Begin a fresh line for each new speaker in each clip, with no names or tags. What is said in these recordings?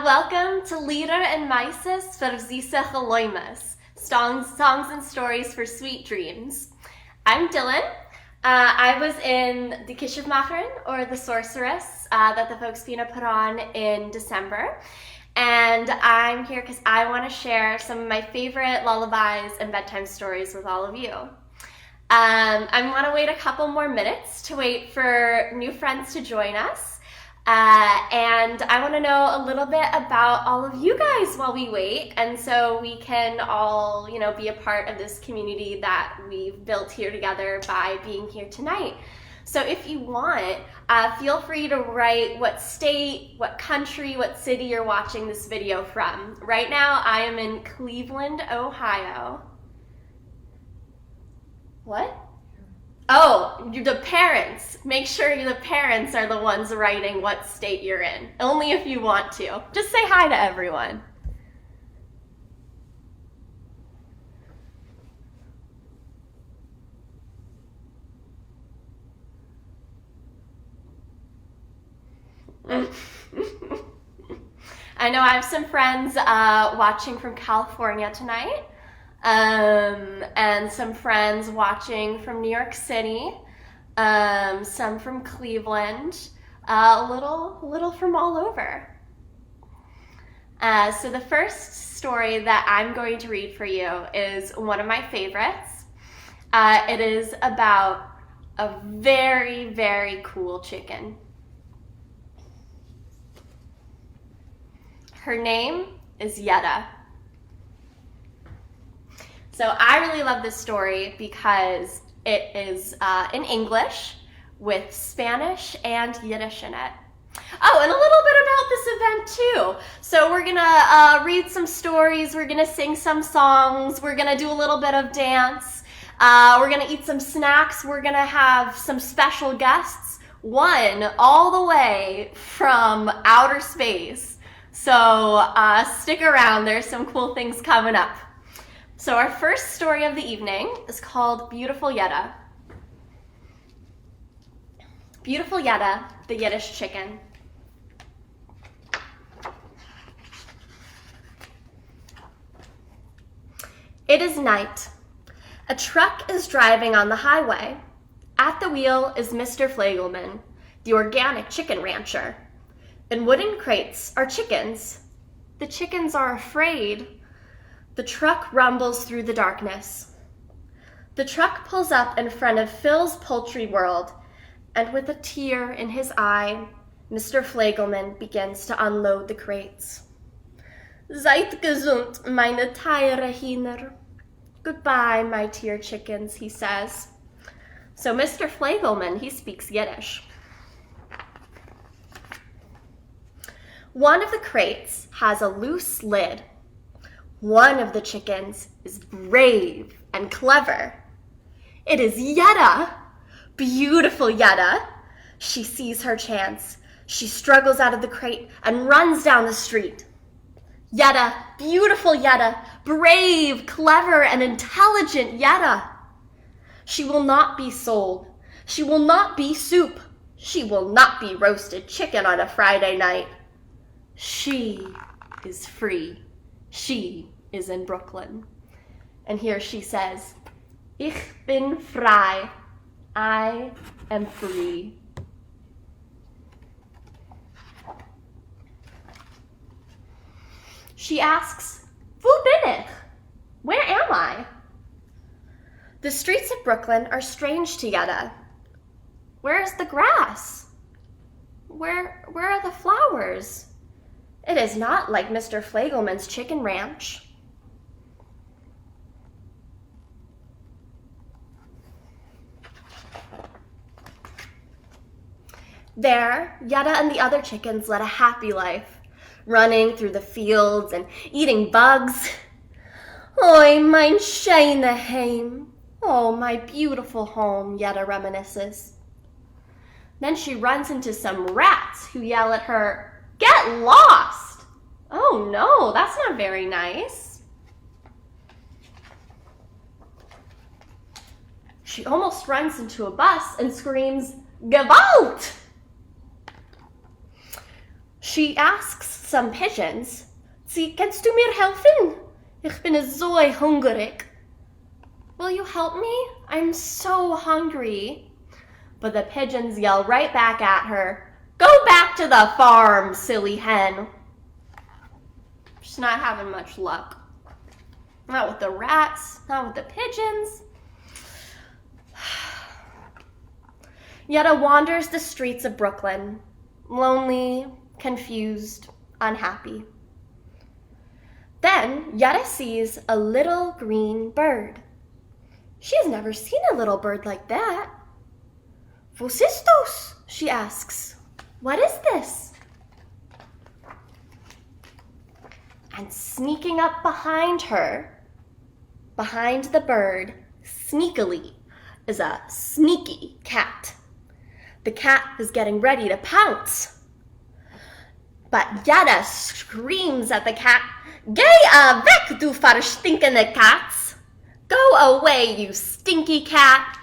Welcome to Lieder and Mayses for Zise Khaloymes, songs and stories for sweet dreams. I'm Dylan. I was in the Kishivmacherin, or the Sorceress, that the Folksbiene put on in December. And I'm here because I want to share some of my favorite lullabies and bedtime stories with all of you. I want to wait a couple more minutes to wait for new friends to join us. And I want to know a little bit about all of you guys while we wait, and so we can all, be a part of this community that we've built here together by being here tonight. So if you want, feel free to write what state, what country, what city you're watching this video from. Right now, I am in Cleveland, Ohio. What? Oh, the parents. Make sure the parents are the ones writing what state you're in. Only if you want to. Just say hi to everyone. I know I have some friends watching from California tonight. And some friends watching from New York City, some from Cleveland, a little from all over. So the first story that I'm going to read for you is one of my favorites. It is about a very, very cool chicken. Her name is Yetta. So I really love this story because it is in English with Spanish and Yiddish in it. Oh, and a little bit about this event too. So we're gonna read some stories, we're gonna sing some songs, we're gonna do a little bit of dance, we're gonna eat some snacks, we're gonna have some special guests, one all the way from outer space. So stick around, there's some cool things coming up. So our first story of the evening is called Beautiful Yetta. Beautiful Yetta, the Yiddish chicken. It is night. A truck is driving on the highway. At the wheel is Mr. Flegelman, the organic chicken rancher. In wooden crates are chickens. The chickens are afraid. The truck rumbles through the darkness. The truck pulls up in front of Phil's Poultry World, and with a tear in his eye, Mr. Flegelman begins to unload the crates. Seid gesund, meine teure Hühner. Goodbye, my dear chickens, he says. So Mr. Flegelman, he speaks Yiddish. One of the crates has a loose lid. One of the chickens is brave and clever. It is Yetta, beautiful Yetta. She sees her chance. She struggles out of the crate and runs down the street. Yetta, beautiful Yetta, brave, clever, and intelligent Yetta. She will not be sold. She will not be soup. She will not be roasted chicken on a Friday night. She is free. She is in Brooklyn. And here she says, Ich bin frei. I am free. She asks, Wo bin ich? Where am I? The streets of Brooklyn are strange to Yetta. Where is the grass? Where are the flowers? It is not like Mr. Flegelman's chicken ranch. There, Yetta and the other chickens led a happy life, running through the fields and eating bugs. Oi, mein schöne Heim. Oh, my beautiful home, Yetta reminisces. Then she runs into some rats who yell at her, Get lost! Oh no, that's not very nice. She almost runs into a bus and screams, Gewalt! She asks some pigeons. Kannst du mir helfen? Ich bin so hungrig. Will you help me? I'm so hungry. But the pigeons yell right back at her, go back to the farm, silly hen. She's not having much luck. Not with the rats, not with the pigeons. Yetta wanders the streets of Brooklyn, lonely, confused, unhappy. Then Yetta sees a little green bird. She has never seen a little bird like that. Was ist das? She asks. What is this? And sneaking up behind her, behind the bird, sneakily, is a sneaky cat. The cat is getting ready to pounce. But Yetta screams at the cat, Geh weg, du verstinkende Katz! Go away, you stinky cat!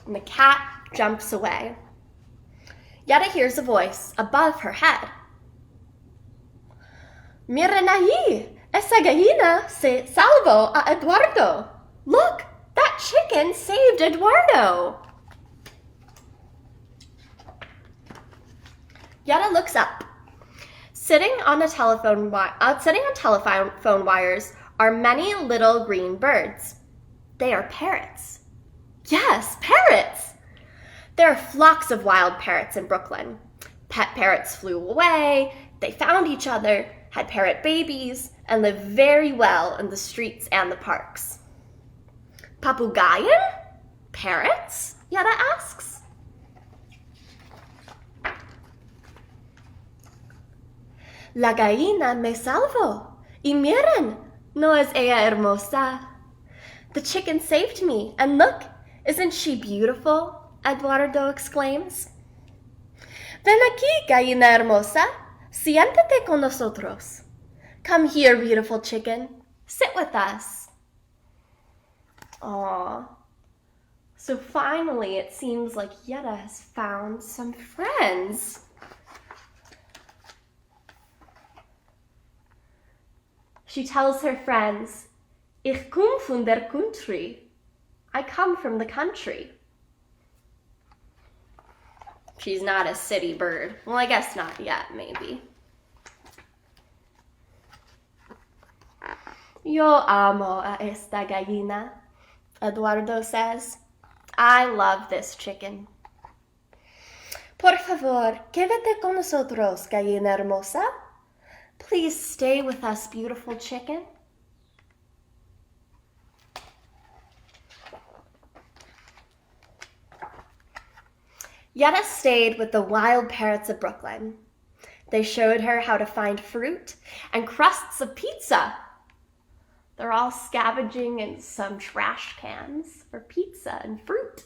And the cat jumps away. Yetta hears a voice above her head. Miren ahí, esa gallina se salvó a Eduardo. Look, that chicken saved Eduardo. Yetta looks up. Sitting on telephone wires are many little green birds. They are parrots. Yes, parrots! There are flocks of wild parrots in Brooklyn. Pet parrots flew away, they found each other, had parrot babies, and live very well in the streets and the parks. Papugayen? Parrots? Yetta asks. La gallina me salvó, y miren, no es ella hermosa. The chicken saved me, and look, isn't she beautiful? Eduardo exclaims. Ven aquí, gallina hermosa, siéntate con nosotros. Come here, beautiful chicken. Sit with us. Aww. So finally, it seems like Yetta has found some friends. She tells her friends, Ich komm von der Country. I come from the country. She's not a city bird. Well, I guess not yet, maybe. Yo amo a esta gallina, Eduardo says. I love this chicken. Por favor, quédate con nosotros, gallina hermosa. Please stay with us, beautiful chicken. Yetta stayed with the wild parrots of Brooklyn. They showed her how to find fruit and crusts of pizza. They're all scavenging in some trash cans for pizza and fruit.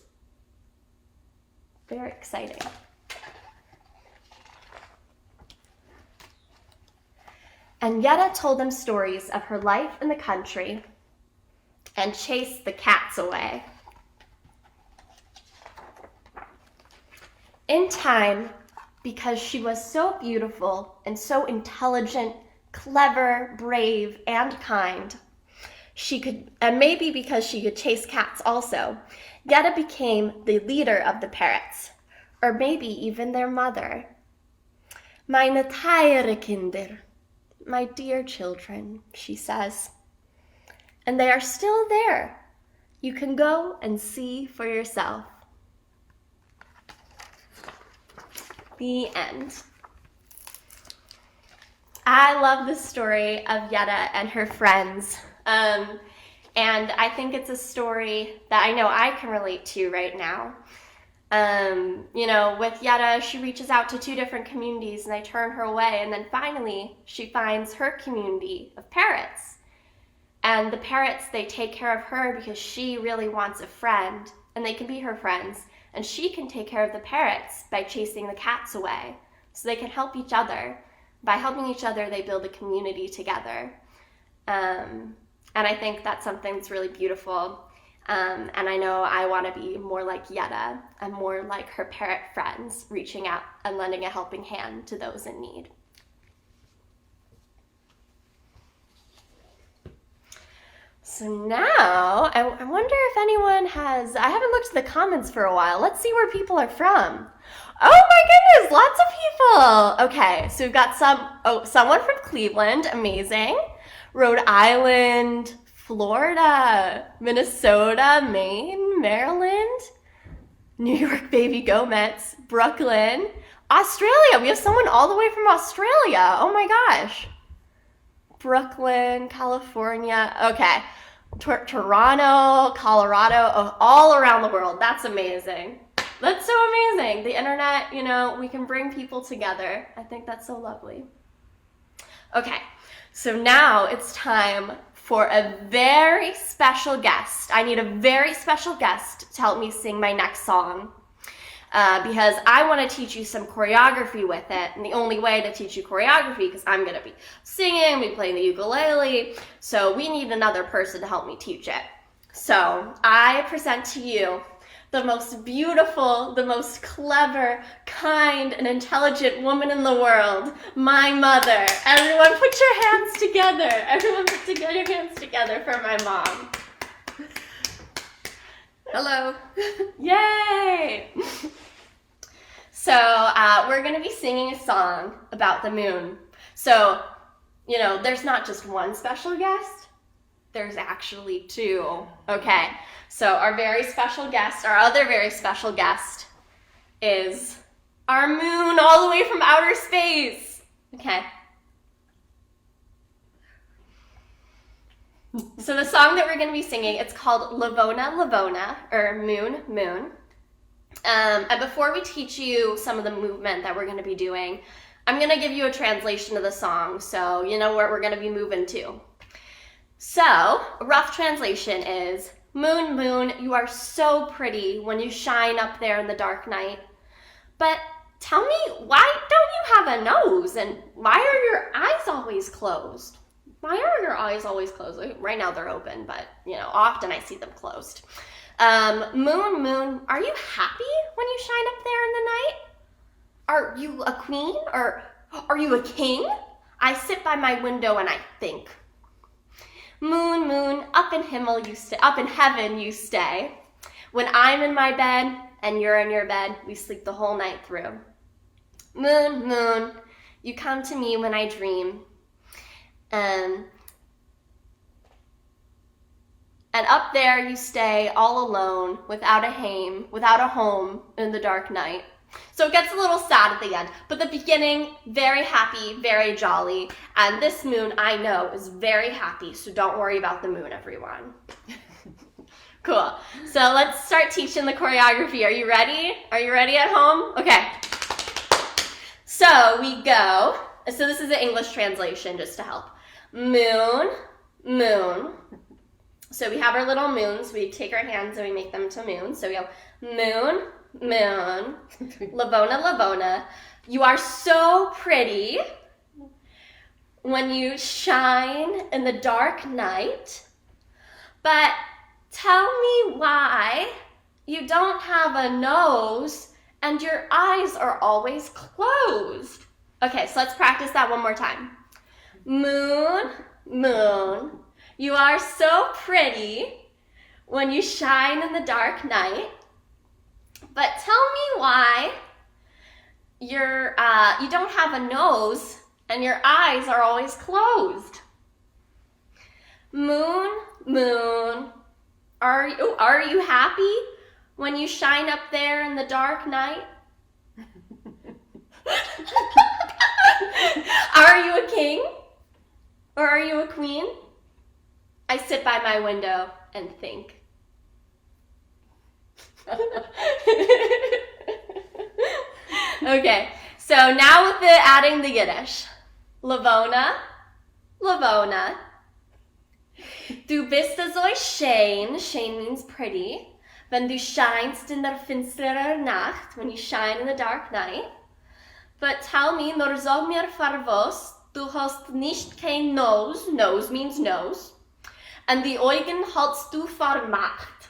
Very exciting. And Yetta told them stories of her life in the country and chased the cats away. In time, because she was so beautiful and so intelligent, clever, brave, and kind, and maybe because she could chase cats also, Yetta became the leader of the parrots, or maybe even their mother. Meine teure Kinder, my dear children, she says. And they are still there. You can go and see for yourself. The end. I love the story of Yetta and her friends. And I think it's a story that I know I can relate to right now. With Yetta, she reaches out to 2 different communities and they turn her away. And then finally, she finds her community of parrots. And the parrots, they take care of her because she really wants a friend. And they can be her friends. And she can take care of the parrots by chasing the cats away. So they can help each other. By helping each other, they build a community together. And I think that's something that's really beautiful. And I know I want to be more like Yetta and more like her parrot friends, reaching out and lending a helping hand to those in need. So now, I wonder if anyone has, I haven't looked at the comments for a while. Let's see where people are from. Oh my goodness, lots of people. Okay, so we've got someone from Cleveland, amazing. Rhode Island, Florida, Minnesota, Maine, Maryland, New York, baby, go Mets, Brooklyn, Australia. We have someone all the way from Australia. Oh my gosh. Brooklyn, California. Okay. Toronto, Colorado, all around the world. That's amazing. That's so amazing. The internet, you know, we can bring people together. I think that's so lovely. Okay, so now it's time for a very special guest. I need a very special guest to help me sing my next song. Because I want to teach you some choreography with it, and the only way to teach you choreography, because I'm going to be singing, be playing the ukulele, so we need another person to help me teach it. So I present to you the most beautiful, the most clever, kind, and intelligent woman in the world, my mother. Everyone put your hands together. Everyone put your hands together for my mom. Hello. Yay! So we're going to be singing a song about the moon. So, you know, there's not just one special guest. There's actually two. Okay. So our very special guest, our other very special guest is our moon all the way from outer space. Okay. So the song that we're going to be singing, it's called Lavona, Lavona, or Moon, Moon. And before we teach you some of the movement that we're going to be doing, I'm going to give you a translation of the song so you know where we're going to be moving to. So, a rough translation is, Moon, moon, you are so pretty when you shine up there in the dark night. But tell me, why don't you have a nose? And why are your eyes always closed? Why are your eyes always closed? Right now they're open, but, you know, often I see them closed. Moon, moon, are you happy when you shine up there in the night? Are you a queen or are you a king? I sit by my window and I think. Moon, moon, up in heaven you stay. When I'm in my bed and you're in your bed, we sleep the whole night through. Moon, moon, you come to me when I dream. And up there you stay all alone, without a home in the dark night. So it gets a little sad at the end, but the beginning, very happy, very jolly. And this moon, I know, is very happy, so don't worry about the moon, everyone. Cool. So let's start teaching the choreography. Are you ready? Are you ready at home? Okay. So we go. So this is an English translation just to help. Moon, moon. So we have our little moons. We take our hands and we make them to moons. So we go moon, moon, Lavona, Lavona. You are so pretty when you shine in the dark night. But tell me why you don't have a nose and your eyes are always closed. Okay, so let's practice that one more time. Moon, moon, you are so pretty when you shine in the dark night. But tell me why you don't have a nose and your eyes are always closed. Moon, moon, are you happy when you shine up there in the dark night? Are you a king? Or are you a queen? I sit by my window and think. Okay, so now with adding the Yiddish. Lavona, Lavona. Du bist so schön. Schön means pretty. Wenn du scheinst in der finsterer Nacht, when you shine in the dark night. But tell me, nur sag mir was, du hast nicht kein Nose. Nose means nose. And die Augen hältst du vermacht.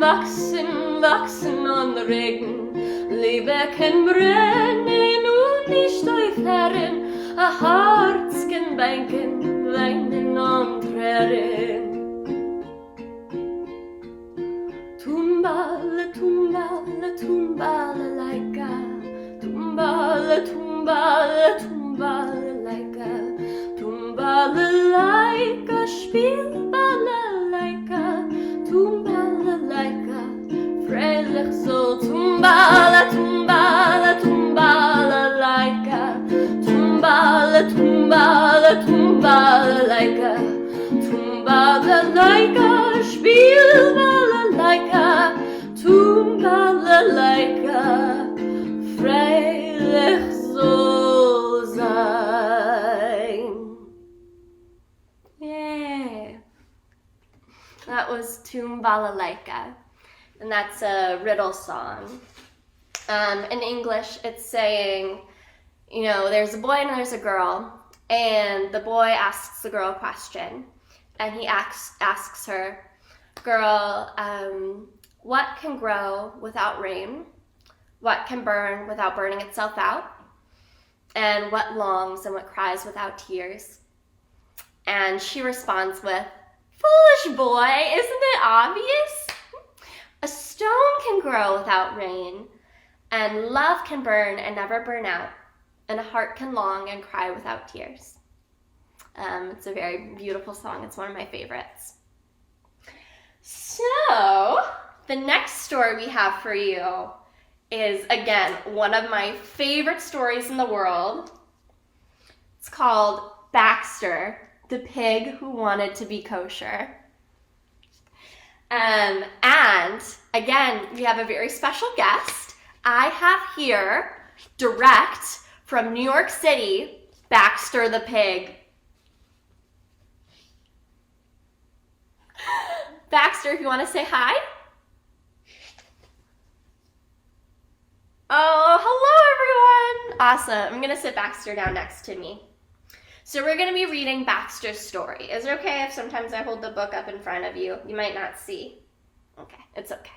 wachsen an der Regen, Liebecken brennen und nicht aufhören, a Herzchen bänken, weinen und tränen. Tumbale, tumbale, tumbale, laika, tumbale, tumbale, tumbale, laika, tumbale, laika, spielbale, laika, tumbale, laika, freilich so, tumbale, tumbale, tumbale, laika, tumbale, tumbale, tumbale, laika, tumbale, laika, spielbale, laika, tumbale, laika, freilich so sein. Yeah. That was Tumbala-laika, and that's a riddle song. In English, it's saying, you know, there's a boy and there's a girl, and the boy asks the girl a question, and he asks her, girl, what can grow without rain? What can burn without burning itself out? And what longs and what cries without tears? And she responds with, foolish boy, isn't it obvious? A stone can grow without rain, and love can burn and never burn out, and a heart can long and cry without tears. It's a very beautiful song. It's one of my favorites. So, the next story we have for you is, again, one of my favorite stories in the world. It's called Baxter the Pig Who Wanted to Be Kosher. And again, we have a very special guest. I have here, direct from New York City, Baxter the Pig. Baxter, if you want to say hi. Oh, hello everyone. Awesome. I'm going to sit Baxter down next to me. So we're going to be reading Baxter's story. Is it okay if sometimes I hold the book up in front of you? You might not see. Okay, it's okay.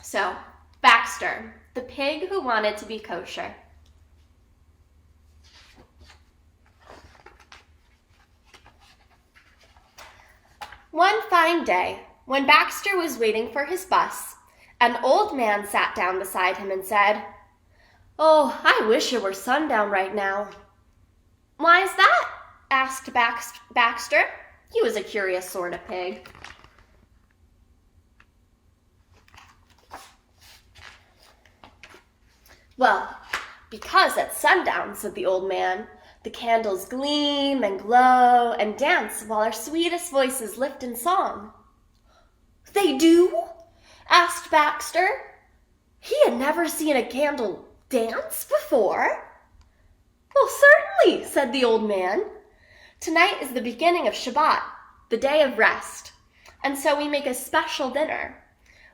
So, Baxter, the pig who wanted to be kosher. One fine day, when Baxter was waiting for his bus, an old man sat down beside him and said, "Oh, I wish it were sundown right now." "Why is that?" asked Baxter. He was a curious sort of pig. "Well, because at sundown," said the old man, "the candles gleam and glow and dance while our sweetest voices lift in song." "They do?" asked Baxter. He had never seen a candle dance before. "Well, certainly," said the old man. "Tonight is the beginning of Shabbat, the day of rest, and so we make a special dinner.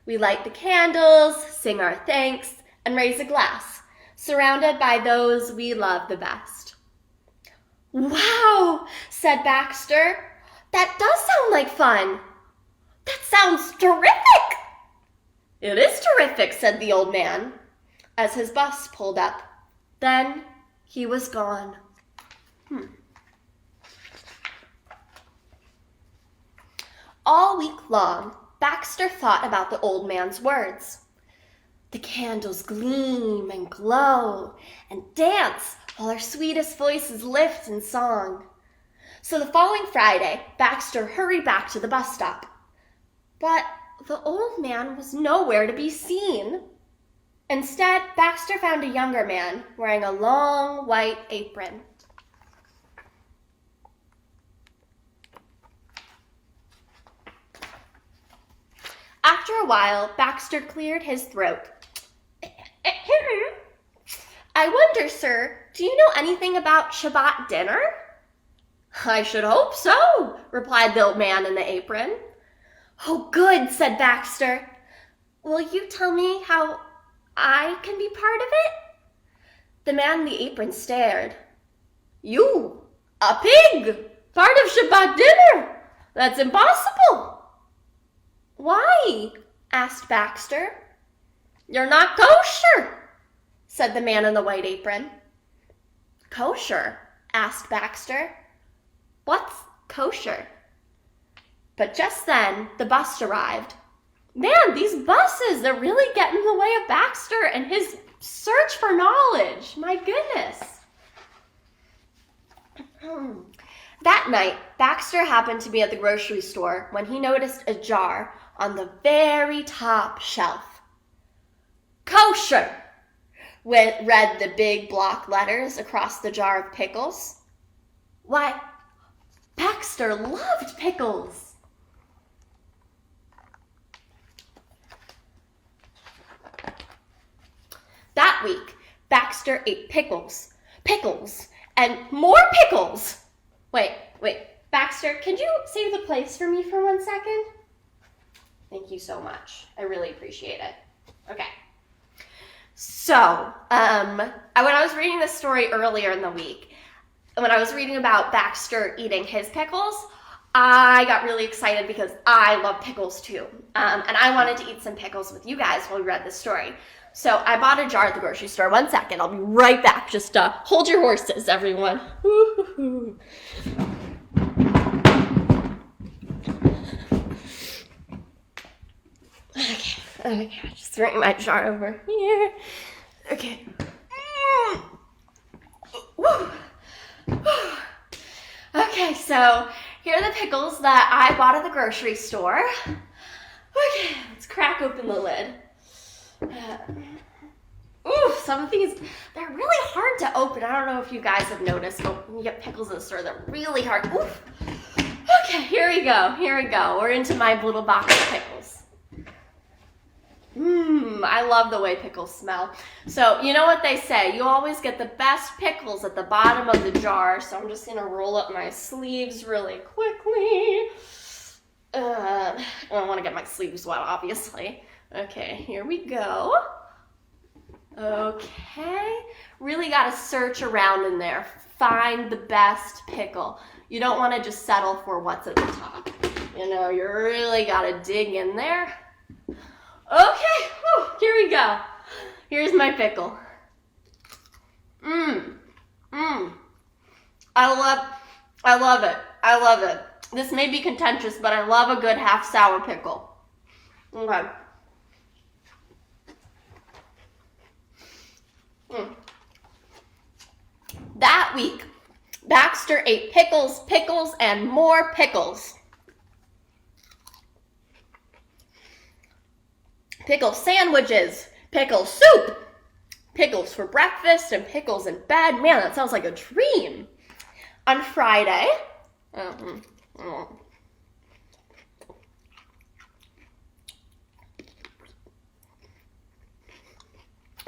We light the candles, sing our thanks, and raise a glass, surrounded by those we love the best." "Wow," said Baxter. "That does sound like fun. That sounds terrific." "It is terrific," said the old man, as his bus pulled up. Then he was gone. All week long, Baxter thought about the old man's words. The candles gleam and glow and dance while our sweetest voices lift in song. So the following Friday, Baxter hurried back to the bus stop. But the old man was nowhere to be seen. Instead, Baxter found a younger man wearing a long white apron. After a while, Baxter cleared his throat. "I wonder, sir, do you know anything about Shabbat dinner?" "I should hope so," replied the old man in the apron. "Oh, good," said Baxter. "Will you tell me how I can be part of it?" The man in the apron stared. "You, a pig, part of Shabbat dinner? That's impossible." Why? Asked Baxter. You're not kosher, said the man in the white apron. Kosher? Asked Baxter. What's kosher? But just then, the bus arrived. Man, these buses, they're really getting in the way of Baxter and his search for knowledge. My goodness. That night, Baxter happened to be at the grocery store when he noticed a jar on the very top shelf. Kosher, read the big block letters across the jar of pickles. Why, Baxter loved pickles. That week, Baxter ate pickles, and more pickles. Wait, Baxter, could you save the place for me for 1 second? Thank you so much. I really appreciate it. Okay. So, when I was reading this story earlier in the week, when I was reading about Baxter eating his pickles, I got really excited because I love pickles too. And I wanted to eat some pickles with you guys while we read this story. So I bought a jar at the grocery store. 1 second, I'll be right back. Just hold your horses, everyone. Okay, just bring my jar over here. Okay. Okay, so here are the pickles that I bought at the grocery store. Okay, let's crack open the lid. Some of these, they're really hard to open. I don't know if you guys have noticed, but when you get pickles in the store, they're really hard. Oof. Okay, here we go. We're into my little box of pickles. I love the way pickles smell. So, you know what they say, you always get the best pickles at the bottom of the jar. So I'm just gonna roll up my sleeves really quickly. I don't wanna get my sleeves wet, obviously. Okay, here we go. Okay, really gotta search around in there. Find the best pickle. You don't wanna just settle for what's at the top. You know, you really gotta dig in there. Okay, here we go. Here's my pickle. I love it. This may be contentious, but I love a good half sour pickle. Okay. That week, Baxter ate pickles, and more pickles. Pickle sandwiches, pickle soup, pickles for breakfast, and pickles in bed. Man, that sounds like a dream. On Friday, I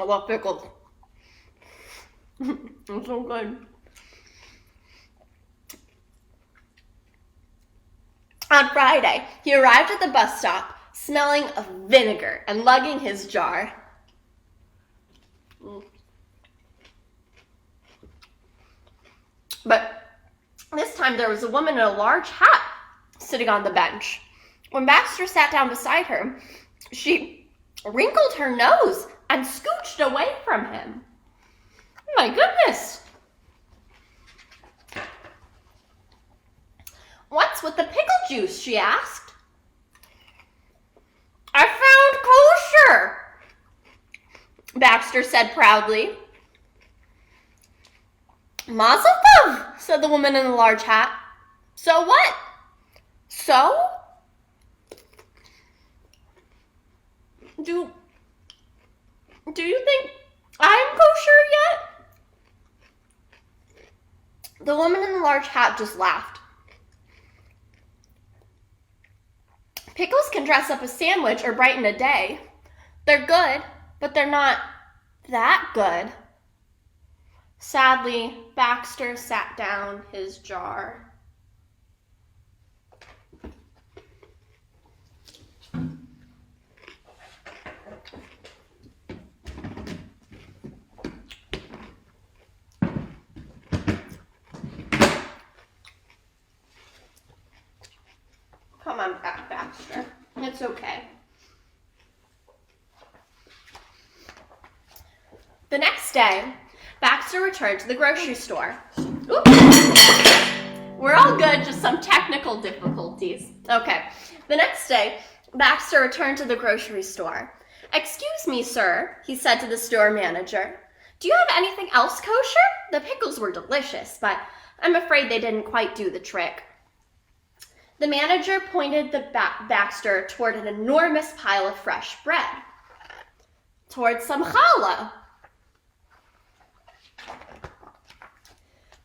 love pickles. It's so good. On Friday, he arrived at the bus stop smelling of vinegar and lugging his jar. But this time there was a woman in a large hat sitting on the bench. When Baxter sat down beside her, she wrinkled her nose and scooched away from him. My goodness. What's with the pickle juice? She asked. I found kosher, Baxter said proudly. Mazel tov, said the woman in the large hat. So what? So? Do you think I'm kosher yet? The woman in the large hat just laughed. Pickles can dress up a sandwich or brighten a day. They're good, but they're not that good. Sadly, Baxter sat down his jar. Come on back, Baxter. It's It's okay. The next day, Baxter returned to the grocery store. Oops. We're all good, just some technical difficulties. Okay. The next day, Baxter returned to the grocery store. "Excuse me, sir," he said to the store manager. "Do you have anything else kosher? The pickles were delicious, but I'm afraid they didn't quite do the trick." The manager pointed Baxter toward an enormous pile of fresh bread. Towards some challah.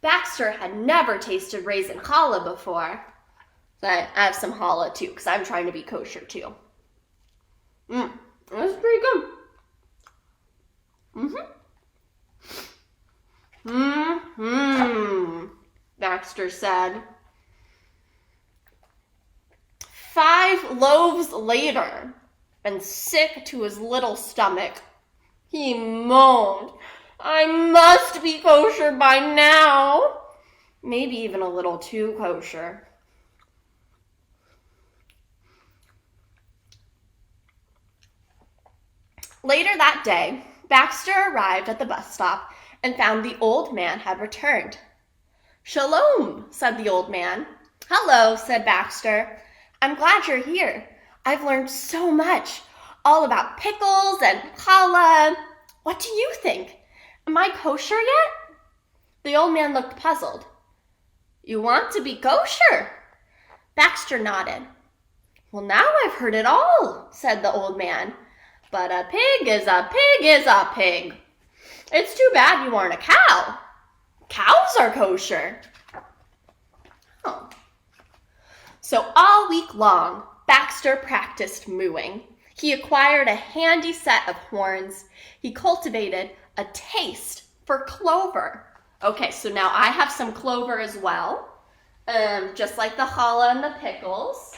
Baxter had never tasted raisin challah before. But I have some challah too, because I'm trying to be kosher too. That's pretty good. Baxter said. 5 loaves later, and sick to his little stomach, he moaned, "I must be kosher by now." Maybe even a little too kosher. Later that day, Baxter arrived at the bus stop and found the old man had returned. "Shalom," said the old man. "Hello," said Baxter. "I'm glad you're here. I've learned so much, all about pickles and challah. What do you think? Am I kosher yet?" The old man looked puzzled. "You want to be kosher?" Baxter nodded. "Well, now I've heard it all," said the old man. "But a pig is a pig is a pig. It's too bad you aren't a cow. Cows are kosher." Oh. So all week long, Baxter practiced mooing. He acquired a handy set of horns. He cultivated a taste for clover. Okay, so now I have some clover as well, just like the challah and the pickles.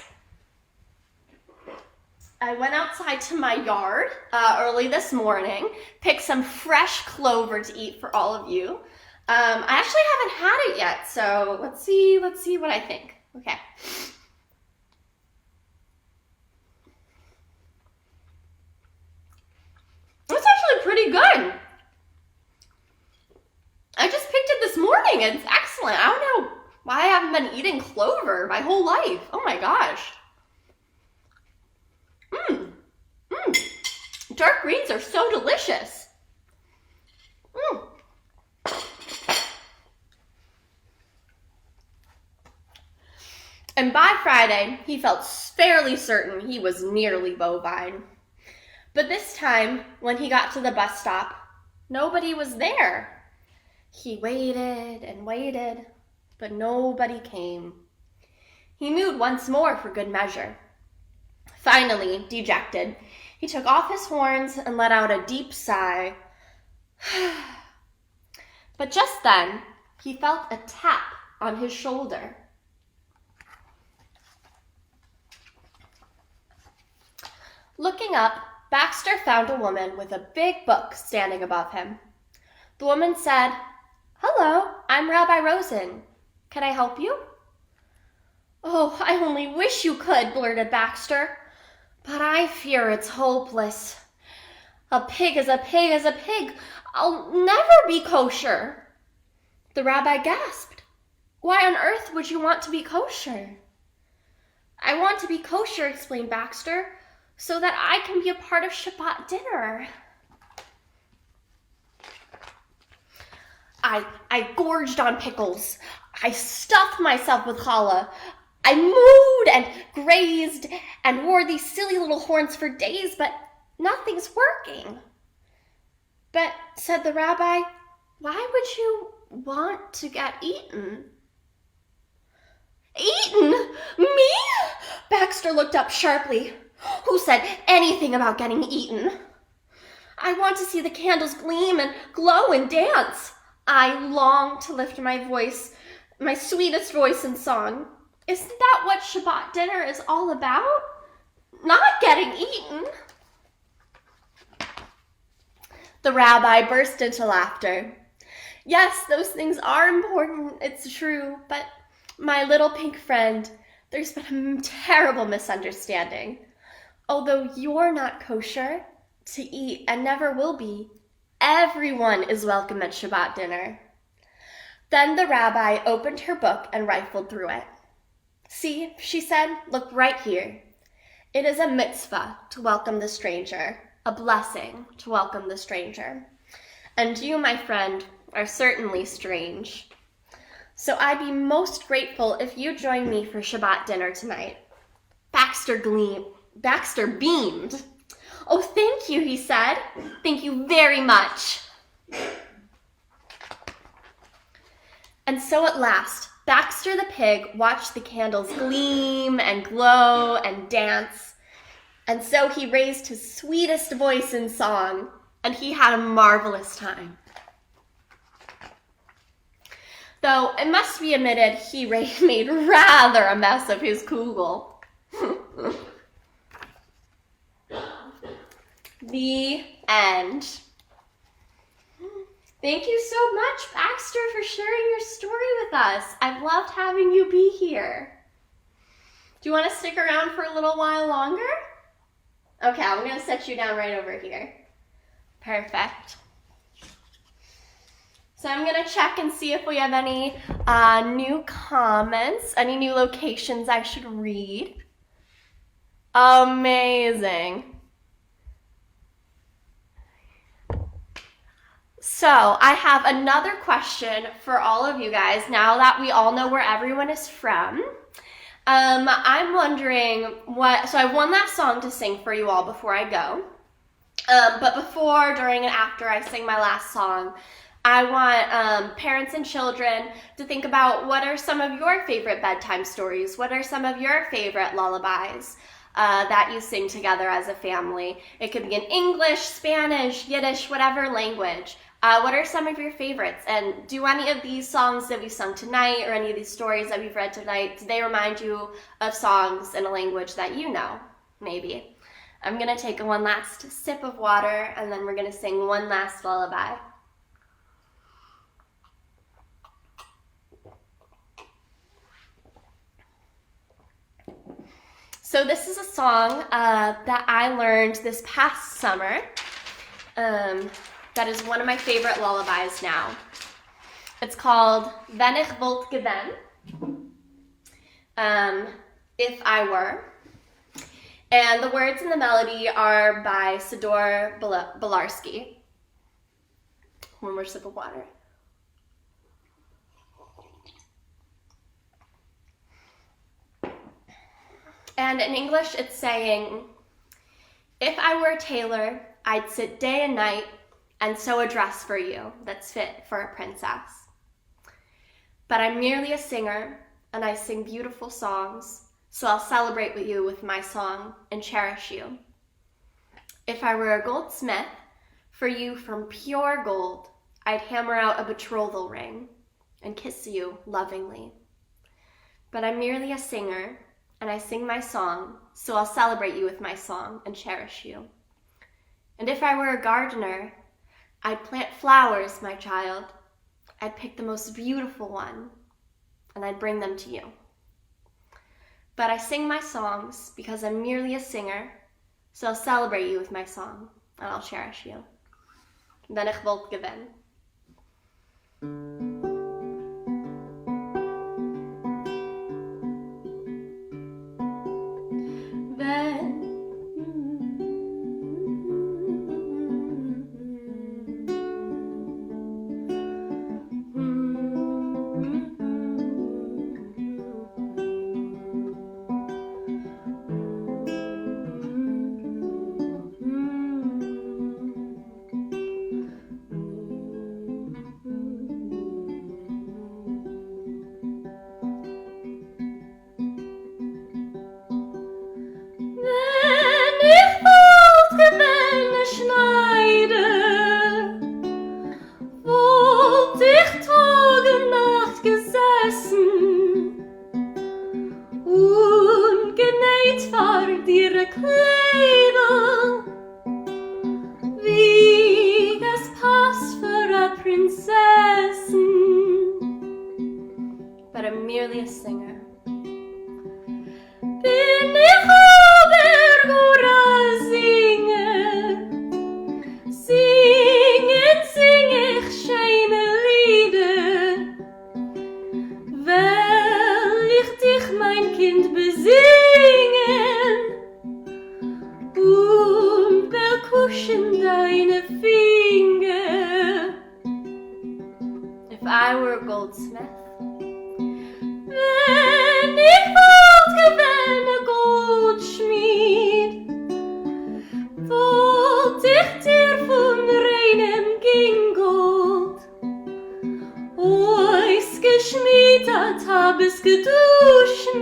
I went outside to my yard early this morning, picked some fresh clover to eat for all of you. I actually haven't had it yet, so let's see what I think. Okay. It's actually pretty good. I just picked it this morning. It's excellent. I don't know why I haven't been eating clover my whole life. Oh my gosh. Dark greens are so delicious. And by Friday, he felt fairly certain he was nearly bovine. But this time, when he got to the bus stop, nobody was there. He waited and waited, but nobody came. He mooed once more for good measure. Finally, dejected, he took off his horns and let out a deep sigh. But just then, he felt a tap on his shoulder. Looking up, Baxter found a woman with a big book standing above him. The woman said, "Hello, I'm Rabbi Rosen. Can I help you?" "Oh, I only wish you could," blurted Baxter. "But I fear it's hopeless. A pig is a pig is a pig. I'll never be kosher." The rabbi gasped. "Why on earth would you want to be kosher?" "I want to be kosher," explained Baxter, "so that I can be a part of Shabbat dinner." I gorged on pickles. I stuffed myself with challah. I mooed and grazed and wore these silly little horns for days, but nothing's working. "But," said the rabbi, "why would you want to get eaten?" "Eaten? Me?" Baxter looked up sharply. "Who said anything about getting eaten?" "I want to see the candles gleam and glow and dance." I long to lift my voice, my sweetest voice in song. Isn't that what Shabbat dinner is all about? Not getting eaten. The rabbi burst into laughter. "Yes, those things are important, it's true, but my little pink friend, there's been a terrible misunderstanding. Although you're not kosher to eat and never will be, everyone is welcome at Shabbat dinner. Then the rabbi opened her book and rifled through it. See, she said, look right here. It is a mitzvah to welcome the stranger, a blessing to welcome the stranger. And you, my friend, are certainly strange. So I'd be most grateful if you join me for Shabbat dinner tonight. Baxter beamed. Oh, thank you, he said. Thank you very much. And so at last, Baxter the Pig watched the candles gleam and glow and dance. And so he raised his sweetest voice in song, and he had a marvelous time. Though it must be admitted, he made rather a mess of his kugel. The end. Thank you so much, Baxter, for sharing your story with us. I've loved having you be here. Do you want to stick around for a little while longer? Okay, I'm going to set you down right over here. Perfect. So I'm going to check and see if we have any new comments, any new locations I should read. Amazing. So I have another question for all of you guys now that we all know where everyone is from. I'm wondering so I have one last song to sing for you all before I go. But before, during, and after I sing my last song, I want parents and children to think about what are some of your favorite bedtime stories? What are some of your favorite lullabies that you sing together as a family? It could be in English, Spanish, Yiddish, whatever language. What are some of your favorites? And do any of these songs that we sung tonight or any of these stories that we've read tonight, do they remind you of songs in a language that you know? Maybe. I'm going to take one last sip of water and then we're going to sing one last lullaby. So this is a song that I learned this past summer. That is one of my favorite lullabies now. It's called Wenn ich wollt gewinn, If I Were. And the words and the melody are by Seders Hoffman. One more sip of water. And in English, it's saying, if I were a tailor, I'd sit day and night and sew a dress for you that's fit for a princess. But I'm merely a singer, and I sing beautiful songs, so I'll celebrate with you with my song and cherish you. If I were a goldsmith, for you from pure gold, I'd hammer out a betrothal ring and kiss you lovingly. But I'm merely a singer, and I sing my song, so I'll celebrate you with my song and cherish you. And if I were a gardener, I'd plant flowers, my child. I'd pick the most beautiful one, and I'd bring them to you. But I sing my songs because I'm merely a singer, so I'll celebrate you with my song, and I'll cherish you. Wenn ich wollt gewinn. But I'm merely a singer. Bin ich aber if I were a goldsmith. Wenn ich wollte gewähne Goldschmied, wollte ich dir von reinem Gingold ois geschmiedet hab es geduschen,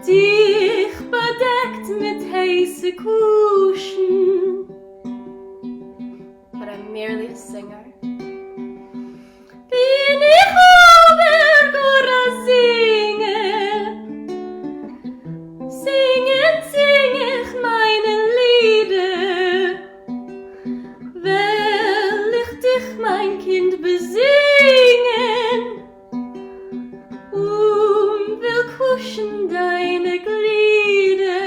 dich bedeckt mit heiße Kuschen. But I'm merely a singer. Bin ich obergora singe, singen sing ich meine Lieder, will ich dich, mein Kind, besingen, will kuschen deine Glieder.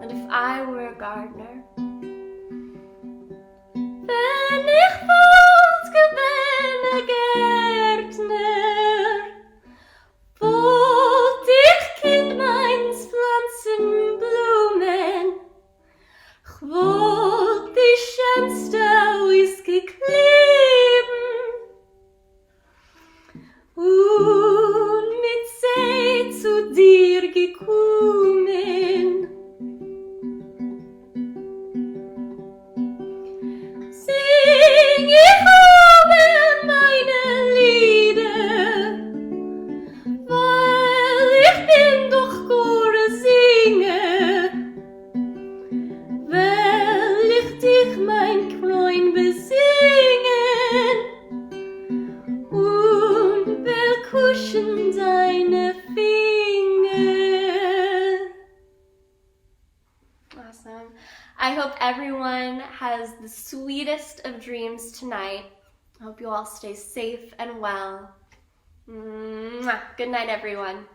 And if I were a gardener, wenn ich wollt gewähne Gärtner, wollt ich, Kind, meins pflanzen Blumen, ich wollt die schönste ausgekleben und mit See zu dir gekommen. Sing ich aber meine Lieder, weil ich bin doch gore Singer, will ich dich, mein Freund, besingen und will kuschen deine Finger. Awesome. I hope everyone has the sweetest of dreams tonight. I hope you all stay safe and well. Mwah. Good night, everyone.